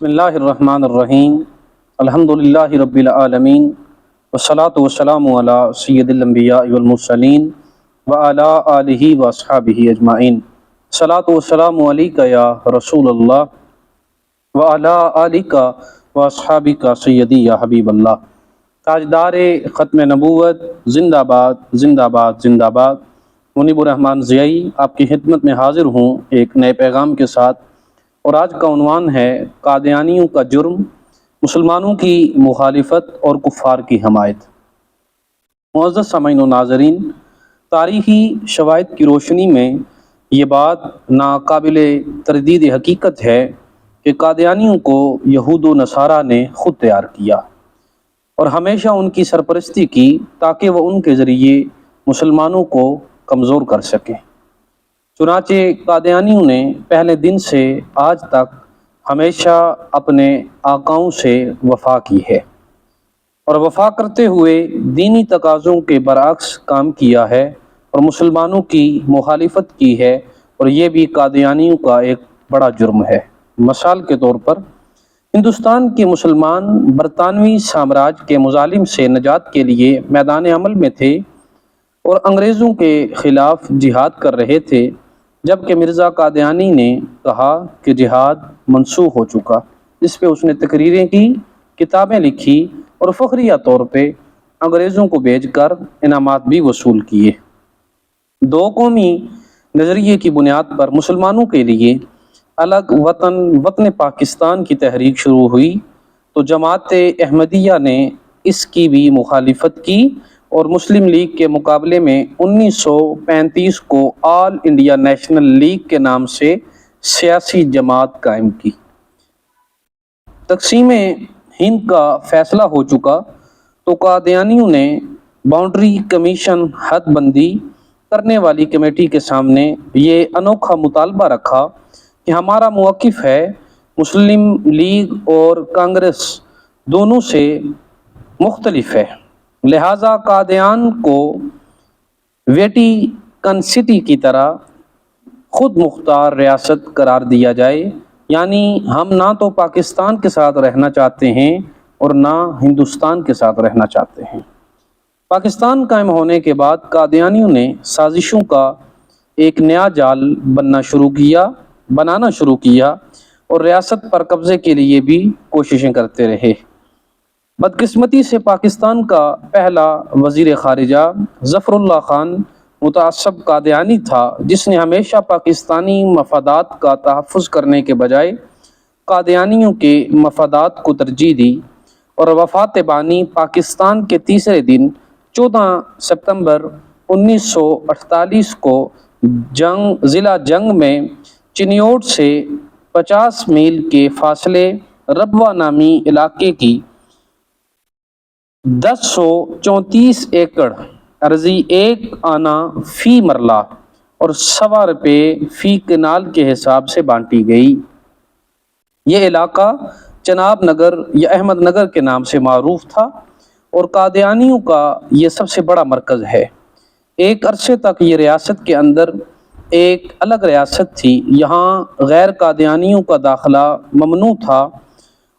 بسم اللہ الرحمن الرحیم الحمدللہ رب العالمین والصلاة والسلام علی سید الانبیاء والمرسلین وعلی آلہ واصحابہ اجمعین۔ الصلاة والسلام علیک یا رسول اللہ وعلی آلک واصحابک سیدی یا حبیب اللہ۔ تاجدار ختم نبوت زندہ باد زندہ باد زندہ باد۔ منیب الرحمن ضیائی آپ کی خدمت میں حاضر ہوں ایک نئے پیغام کے ساتھ، اور آج کا عنوان ہے قادیانیوں کا جرم، مسلمانوں کی مخالفت اور کفار کی حمایت۔ معزز سامعین و ناظرین، تاریخی شواہد کی روشنی میں یہ بات ناقابل تردید حقیقت ہے کہ قادیانیوں کو یہود و نصارہ نے خود تیار کیا اور ہمیشہ ان کی سرپرستی کی تاکہ وہ ان کے ذریعے مسلمانوں کو کمزور کر سکیں۔ چنانچہ قادیانیوں نے پہلے دن سے آج تک ہمیشہ اپنے آقاؤں سے وفا کی ہے اور وفا کرتے ہوئے دینی تقاضوں کے برعکس کام کیا ہے اور مسلمانوں کی مخالفت کی ہے، اور یہ بھی قادیانیوں کا ایک بڑا جرم ہے۔ مثال کے طور پر ہندوستان کے مسلمان برطانوی سامراج کے مظالم سے نجات کے لیے میدان عمل میں تھے اور انگریزوں کے خلاف جہاد کر رہے تھے، جبکہ مرزا قادیانی نے کہا کہ جہاد منسوخ ہو چکا۔ اس پہ اس نے تقریریں کی، کتابیں لکھی اور فخریہ طور پہ انگریزوں کو بھیج کر انعامات بھی وصول کیے۔ دو قومی نظریے کی بنیاد پر مسلمانوں کے لیے الگ وطن پاکستان کی تحریک شروع ہوئی تو جماعت احمدیہ نے اس کی بھی مخالفت کی اور مسلم لیگ کے مقابلے میں 1935 کو آل انڈیا نیشنل لیگ کے نام سے سیاسی جماعت قائم کی۔ تقسیم ہند کا فیصلہ ہو چکا تو قادیانیوں نے باؤنڈری کمیشن حد بندی کرنے والی کمیٹی کے سامنے یہ انوکھا مطالبہ رکھا کہ ہمارا موقف ہے مسلم لیگ اور کانگریس دونوں سے مختلف ہے، لہٰذا قادیان کو ویٹیکن سٹی کی طرح خود مختار ریاست قرار دیا جائے، یعنی ہم نہ تو پاکستان کے ساتھ رہنا چاہتے ہیں اور نہ ہندوستان کے ساتھ رہنا چاہتے ہیں۔ پاکستان قائم ہونے کے بعد قادیانیوں نے سازشوں کا ایک نیا جال بنانا شروع کیا اور ریاست پر قبضے کے لیے بھی کوششیں کرتے رہے۔ بدقسمتی سے پاکستان کا پہلا وزیر خارجہ ظفر اللہ خان متعصب قادیانی تھا، جس نے ہمیشہ پاکستانی مفادات کا تحفظ کرنے کے بجائے قادیانیوں کے مفادات کو ترجیح دی، اور وفات بانی پاکستان کے تیسرے دن 14 ستمبر 1948 کو ضلع جنگ میں چنیوٹ سے 50 میل کے فاصلے ربوہ نامی علاقے کی 1034 ایکڑ عرضی 1 آنا فی مرلہ اور 1.25 روپے فی کنال کے حساب سے بانٹی گئی۔ یہ علاقہ چناب نگر یا احمد نگر کے نام سے معروف تھا اور قادیانیوں کا یہ سب سے بڑا مرکز ہے۔ ایک عرصے تک یہ ریاست کے اندر ایک الگ ریاست تھی، یہاں غیر قادیانیوں کا داخلہ ممنوع تھا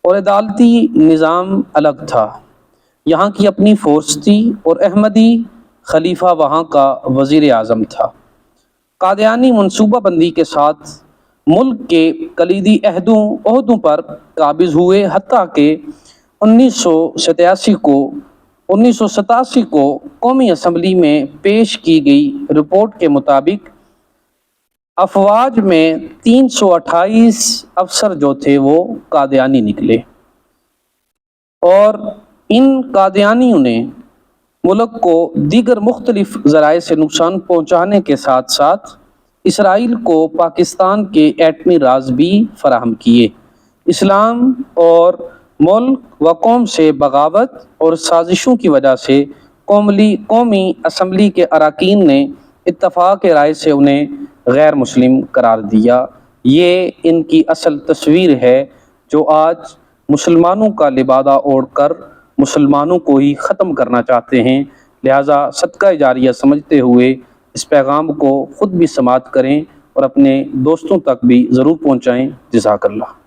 اور عدالتی نظام الگ تھا۔ یہاں کی اپنی فورس تھی اور احمدی خلیفہ وہاں کا وزیر اعظم تھا۔ قادیانی منصوبہ بندی کے ساتھ ملک کے کلیدی عہدوں پر قابض ہوئے، حتیٰ کہ 1987 کو قومی اسمبلی میں پیش کی گئی رپورٹ کے مطابق افواج میں 328 افسر جو تھے وہ قادیانی نکلے، اور ان قادیانیوں نے ملک کو دیگر مختلف ذرائع سے نقصان پہنچانے کے ساتھ ساتھ اسرائیل کو پاکستان کے ایٹمی راز بھی فراہم کیے۔ اسلام اور ملک و قوم سے بغاوت اور سازشوں کی وجہ سے قومی اسمبلی کے اراکین نے اتفاق رائے سے انہیں غیر مسلم قرار دیا۔ یہ ان کی اصل تصویر ہے جو آج مسلمانوں کا لبادہ اوڑھ کر مسلمانوں کو ہی ختم کرنا چاہتے ہیں۔ لہٰذا صدقہ جاریہ سمجھتے ہوئے اس پیغام کو خود بھی سماعت کریں اور اپنے دوستوں تک بھی ضرور پہنچائیں۔ جزاک اللہ۔